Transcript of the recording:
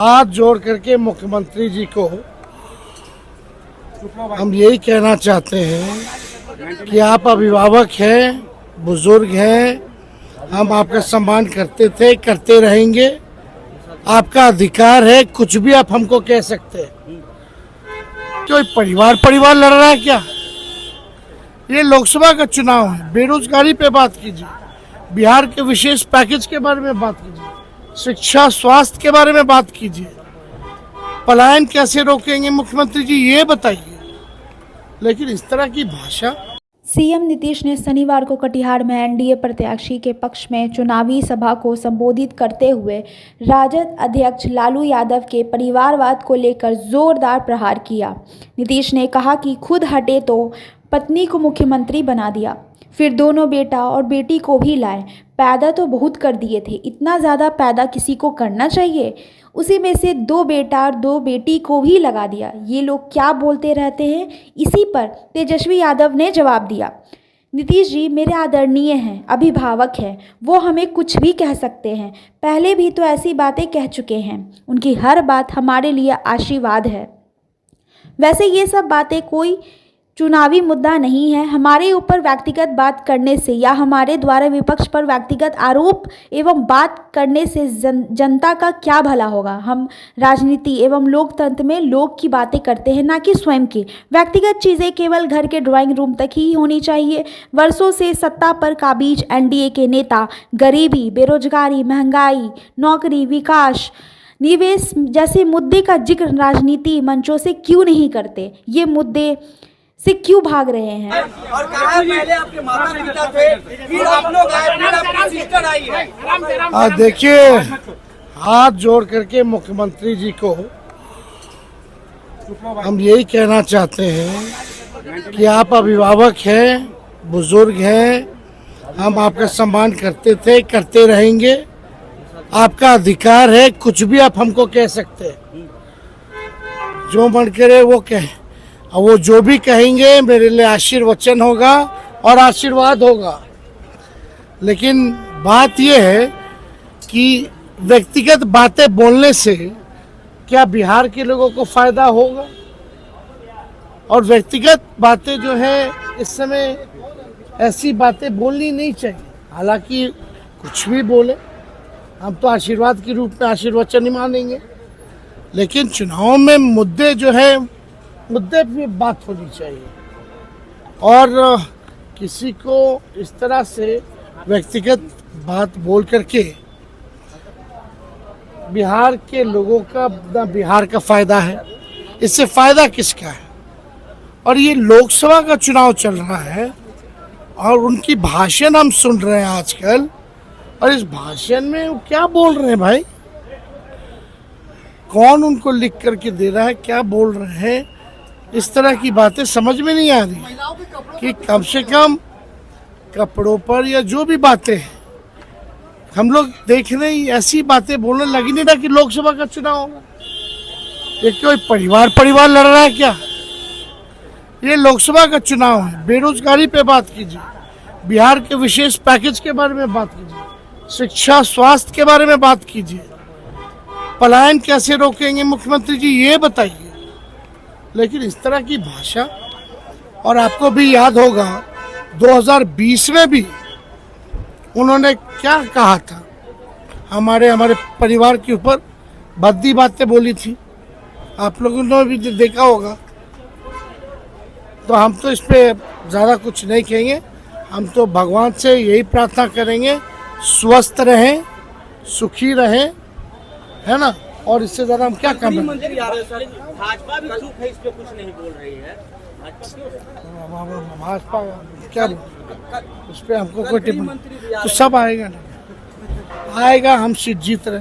हाथ जोड़ करके मुख्यमंत्री जी को हम यही कहना चाहते हैं कि आप अभिभावक हैं, बुजुर्ग हैं, हम आपका सम्मान करते थे, करते रहेंगे। आपका अधिकार है, कुछ भी आप हमको कह सकते हैं। कोई परिवार लड़ रहा है क्या? ये लोकसभा का चुनाव है। बेरोजगारी पे बात कीजिए, बिहार के विशेष पैकेज के बारे में बात कीजिए, शिक्षा स्वास्थ्य के बारे में बात कीजिए, पलायन कैसे रोकेंगे मुख्यमंत्री जी ये बताइए। लेकिन इस तरह की भाषा। सीएम नीतीश ने शनिवार को कटिहार में एनडीए प्रत्याशी के पक्ष में चुनावी सभा को संबोधित करते हुए राजद अध्यक्ष लालू यादव के परिवारवाद को लेकर जोरदार प्रहार किया। नीतीश ने कहा कि खुद हटे तो पत्नी को मुख्यमंत्री बना दिया, फिर दोनों बेटा और बेटी को भी लाए। पैदा तो बहुत कर दिए थे, इतना ज़्यादा पैदा किसी को करना चाहिए? उसी में से 2 बेटा और 2 बेटी को भी लगा दिया। ये लोग क्या बोलते रहते हैं? इसी पर तेजस्वी यादव ने जवाब दिया, नीतीश जी मेरे आदरणीय हैं, अभिभावक हैं, वो हमें कुछ भी कह सकते हैं। पहले भी तो ऐसी बातें कह चुके हैं। उनकी हर बात हमारे लिए आशीर्वाद है। वैसे ये सब बातें कोई चुनावी मुद्दा नहीं है। हमारे ऊपर व्यक्तिगत बात करने से या हमारे द्वारा विपक्ष पर व्यक्तिगत आरोप एवं बात करने से जनता का क्या भला होगा? हम राजनीति एवं लोकतंत्र में लोग की बातें करते हैं, ना कि स्वयं की। व्यक्तिगत चीज़ें केवल घर के ड्राइंग रूम तक ही होनी चाहिए। वर्षों से सत्ता पर काबिज एनडीए के नेता गरीबी, बेरोजगारी, महंगाई, नौकरी, विकास, निवेश जैसे मुद्दे का जिक्र राजनीति मंचों से क्यों नहीं करते? ये मुद्दे से क्यों भाग रहे हैं? और कहा पहले आपके माता पिता थे, फिर आप लोग आए, फिर आपकी सिस्टर आई है। देखिए, हाथ जोड़ करके मुख्यमंत्री जी को हम यही कहना चाहते हैं कि आप अभिभावक हैं, बुजुर्ग हैं, हम आपका सम्मान करते थे, करते रहेंगे। आपका अधिकार है, कुछ भी आप हमको कह सकते हैं। जो मन करे वो कहें, और वो जो भी कहेंगे मेरे लिए आशीर्वचन होगा और आशीर्वाद होगा। लेकिन बात यह है कि व्यक्तिगत बातें बोलने से क्या बिहार के लोगों को फायदा होगा? और व्यक्तिगत बातें जो है इस समय ऐसी बातें बोलनी नहीं चाहिए। हालांकि कुछ भी बोले, हम तो आशीर्वाद के रूप में आशीर्वचन ही मानेंगे। लेकिन चुनाव में मुद्दे जो है, मुद्दे पे बात होनी चाहिए। और किसी को इस तरह से व्यक्तिगत बात बोल करके बिहार के लोगों का ना बिहार का फायदा है, इससे फायदा किसका है? और ये लोकसभा का चुनाव चल रहा है और उनकी भाषण हम सुन रहे हैं आजकल। और इस भाषण में वो क्या बोल रहे हैं भाई? कौन उनको लिख करके दे रहा है? क्या बोल रहे हैं? इस तरह की बातें समझ में नहीं आ रही कि कम से कम कपड़ों पर या जो भी बातें हैं, हम लोग देख रहे हैं ऐसी बातें बोलने लगी नहीं था कि लोकसभा का चुनाव होगा। ये कोई परिवार लड़ रहा है क्या? ये लोकसभा का चुनाव है। बेरोजगारी पे बात कीजिए, बिहार के विशेष पैकेज के बारे में बात कीजिए, शिक्षा स्वास्थ्य के बारे में बात कीजिए, पलायन कैसे रोकेंगे मुख्यमंत्री जी ये बताइए। लेकिन इस तरह की भाषा। और आपको भी याद होगा 2020 में भी उन्होंने क्या कहा था, हमारे परिवार के ऊपर भद्दी बातें बोली थी। आप लोगों ने भी देखा होगा। तो हम तो इस पे ज़्यादा कुछ नहीं कहेंगे। हम तो भगवान से यही प्रार्थना करेंगे, स्वस्थ रहें, सुखी रहें, है ना। और इससे ज्यादा हम क्या कर मंत्री आ रहे हैं? भाजपा भी चुप है, इस पे कुछ नहीं बोल रही है। भाजपा क्या उस पर हमको कोई टिप्पणी? तो सब आएगा ना, आएगा, हम सीट जीत रहे।